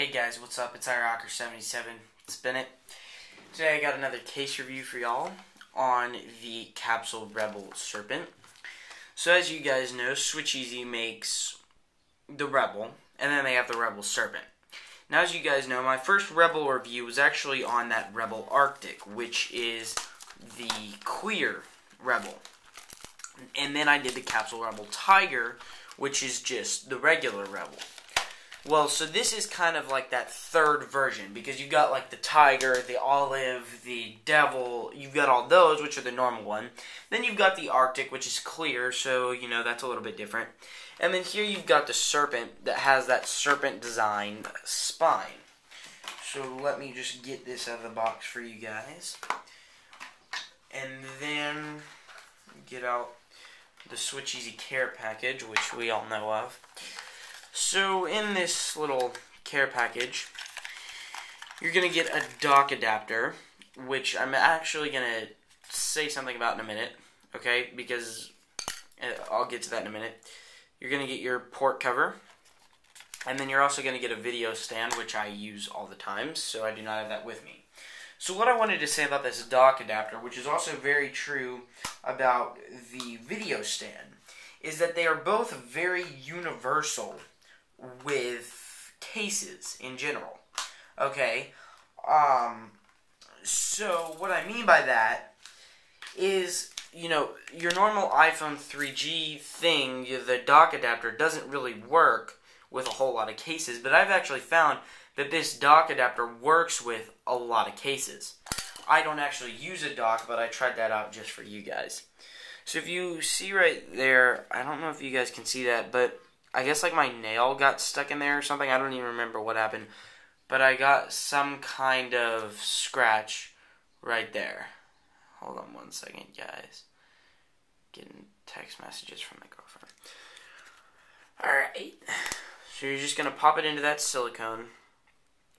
Hey guys, what's up? It's iRocker77. Spin it. Today I got another case review for y'all on the Capsule Rebel Serpent. So as you guys know, Switch Easy makes the Rebel, and then they have the Rebel Serpent. Now as you guys know, my first Rebel review was actually on that Rebel Arctic, which is the clear Rebel. And then I did the Capsule Rebel Tiger, which is just the regular Rebel. Well, so this is kind of like that third version, because you've got like the Tiger, the Olive, the Devil, you've got all those, which are the normal one. Then you've got the Arctic, which is clear, so, you know, that's a little bit different. And then here you've got the Serpent that has that serpent design spine. So let me just get this out of the box for you guys. And then get out the Switch Easy Care package, which we all know of. So in this little care package, you're going to get a dock adapter, which I'm actually going to say something about in a minute, okay, because I'll get to that in a minute. You're going to get your port cover, and then you're also going to get a video stand, which I use all the time, so I do not have that with me. So what I wanted to say about this dock adapter, which is also very true about the video stand, is that they are both very universal with cases in general. Okay? So what I mean by that is, you know, your normal iPhone 3G thing, the dock adapter doesn't really work with a whole lot of cases, but I've actually found that this dock adapter works with a lot of cases. I don't actually use a dock, but I tried that out just for you guys. So if you see right there, I don't know if you guys can see that, but I guess like my nail got stuck in there or something. I don't even remember what happened. But I got some kind of scratch right there. Hold on one second, guys. Getting text messages from my girlfriend. Alright. So you're just going to pop it into that silicone.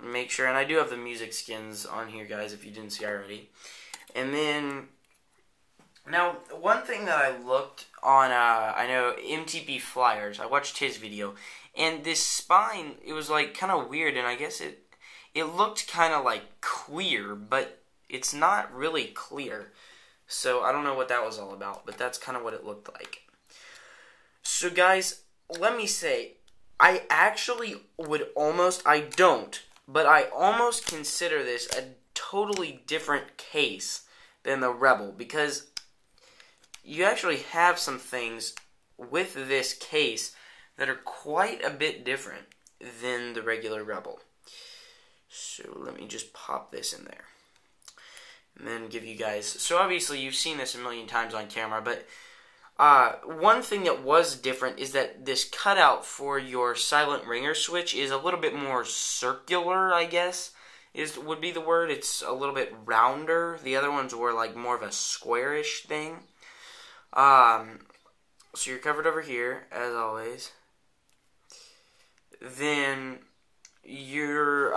Make sure, and I do have the music skins on here, guys, if you didn't see already. And then, now, one thing that I looked on, I know, MTP Flyers, I watched his video, and this spine, it was, like, kind of weird, and I guess it looked kind of, like, clear, but it's not really clear. So, I don't know what that was all about, but that's kind of what it looked like. So, guys, let me say, I actually would almost, I don't, but I almost consider this a totally different case than the Rebel, because you actually have some things with this case that are quite a bit different than the regular Rebel. So let me just pop this in there. And then give you guys... So obviously you've seen this a million times on camera, but one thing that was different is that this cutout for your silent ringer switch is a little bit more circular, I guess, would be the word. It's a little bit rounder. The other ones were like more of a squarish thing. So you're covered over here, as always. Then you're,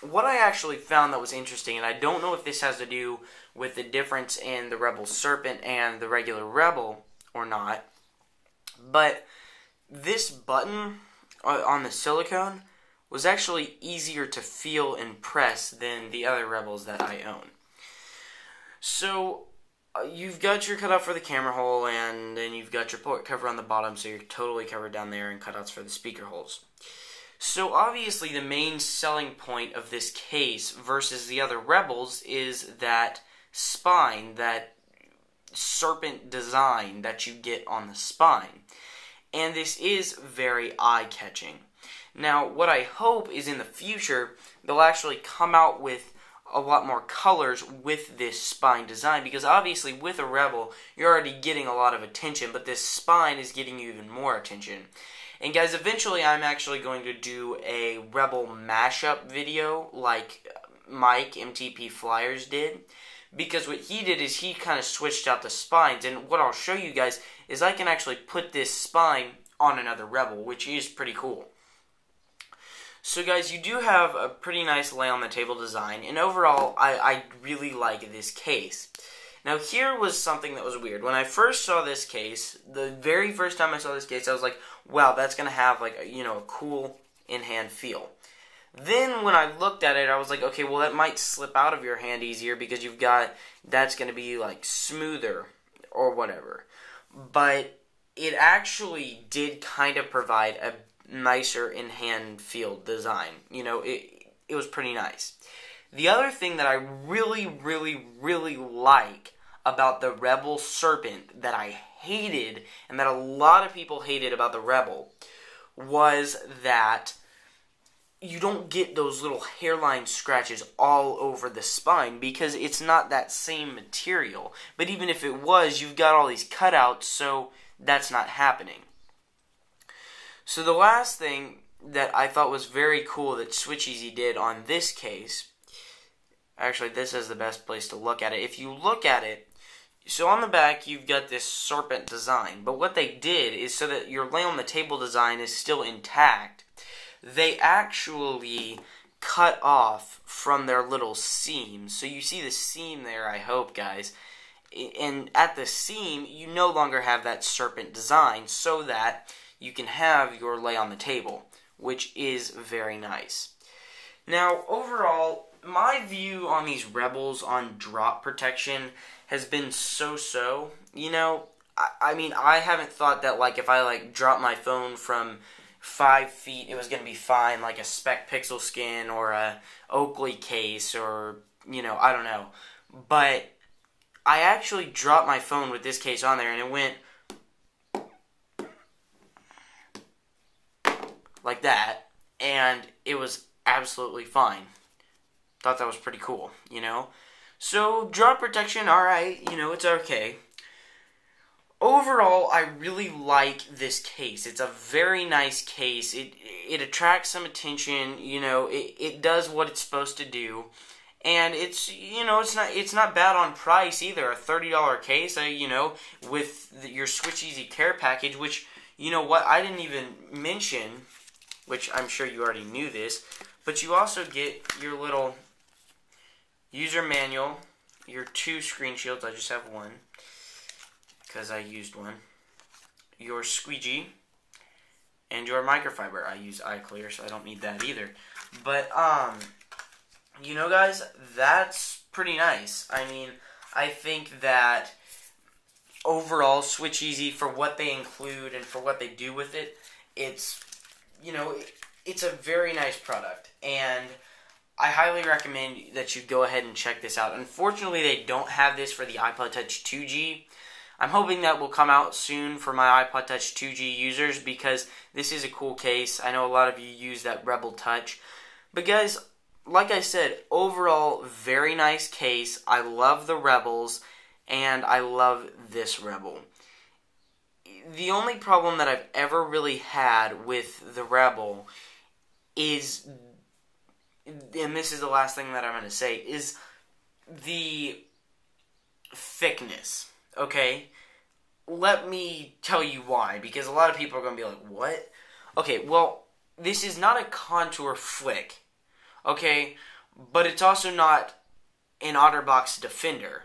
what I actually found that was interesting, and I don't know if this has to do with the difference in the Rebel Serpent and the regular Rebel or not, but this button on the silicone was actually easier to feel and press than the other Rebels that I own. So you've got your cutout for the camera hole, and then you've got your port cover on the bottom, so you're totally covered down there, and cutouts for the speaker holes. So obviously the main selling point of this case versus the other Rebels is that spine, that serpent design that you get on the spine. And this is very eye-catching. Now, what I hope is in the future, they'll actually come out with a lot more colors with this spine design, because obviously with a Rebel, you're already getting a lot of attention, but this spine is getting you even more attention. And guys, eventually I'm actually going to do a Rebel mashup video like Mike, MTP Flyers, did, because what he did is he kind of switched out the spines, and what I'll show you guys is I can actually put this spine on another Rebel, which is pretty cool. So guys, you do have a pretty nice lay on the table design, and overall, I really like this case. Now here was something that was weird. When I first saw this case, the very first time I saw this case, I was like, wow, that's going to have like a, you know, a cool in-hand feel. Then when I looked at it, I was like, okay, well that might slip out of your hand easier because that's going to be like smoother or whatever. But it actually did kind of provide a nicer in-hand feel design. It was pretty nice. The other thing that I really, really, really like about the Rebel Serpent that I hated, and that a lot of people hated about the Rebel, was that you don't get those little hairline scratches all over the spine because it's not that same material. But even if it was, you've got all these cutouts, so that's not happening. So the last thing that I thought was very cool that SwitchEasy did on this case, actually this is the best place to look at it. If you look at it, so on the back you've got this serpent design, but what they did is so that your lay on the table design is still intact, they actually cut off from their little seams. So you see the seam there, I hope, guys. And at the seam, you no longer have that serpent design so that you can have your lay on the table, which is very nice. Now, overall, my view on these Rebels on drop protection has been so-so. I mean, I haven't thought that, like, if I, drop my phone from 5 feet, it was going to be fine, like a Spec Pixel Skin or a Oakley case or, I don't know. But I actually dropped my phone with this case on there and it went like that, and it was absolutely fine. Thought that was pretty cool, So, drop protection, alright, it's okay. Overall, I really like this case. It's a very nice case. It attracts some attention. It does what it's supposed to do, and it's not bad on price either. A $30 case, with your SwitchEasy Care package, which what I didn't even mention, which I'm sure you already knew this, but you also get your little user manual, your 2 screen shields. I just have one, because I used one, your squeegee, and your microfiber. I use iClear, so I don't need that either. But, guys, that's pretty nice. I mean, I think that overall, SwitchEasy, for what they include and for what they do with it, it's, it's a very nice product. And I highly recommend that you go ahead and check this out. Unfortunately, they don't have this for the iPod Touch 2G. I'm hoping that will come out soon for my iPod Touch 2G users because this is a cool case. I know a lot of you use that Rebel Touch. But guys, like I said, overall, very nice case. I love the Rebels, and I love this Rebel. The only problem that I've ever really had with the Rebel is, and this is the last thing that I'm going to say, is the thickness. Okay, let me tell you why, because a lot of people are going to be like, what? Okay, well, this is not a contour flick, okay, but it's also not an OtterBox Defender.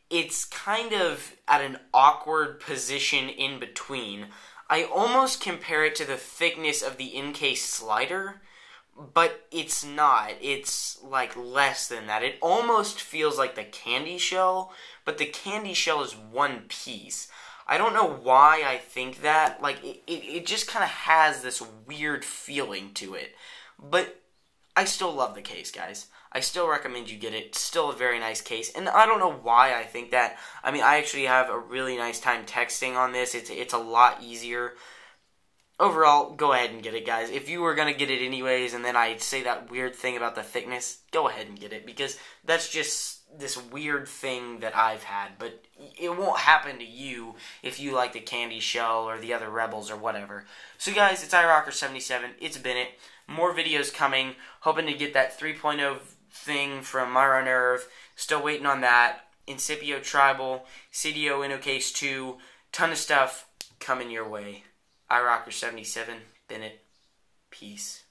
It's kind of at an awkward position in between. I almost compare it to the thickness of the in-case slider, but it's not. It's like less than that. It almost feels like the candy shell, but the candy shell is one piece. I don't know why I think that. Like, it just kind of has this weird feeling to it. But I still love the case, guys. I still recommend you get it. It's still a very nice case. And I don't know why I think that. I mean, I actually have a really nice time texting on this. It's a lot easier. Overall, go ahead and get it, guys. If you were going to get it anyways, and then I say that weird thing about the thickness, go ahead and get it, because that's just this weird thing that I've had, but it won't happen to you if you like the candy shell or the other Rebels or whatever. So guys, it's iRocker77, it's Bennett, more videos coming, hoping to get that 3.0 thing from Myro Nerve, still waiting on that, Incipio Tribal, CDO InnoCase 2, ton of stuff coming your way. iRocker77, Bennett, peace.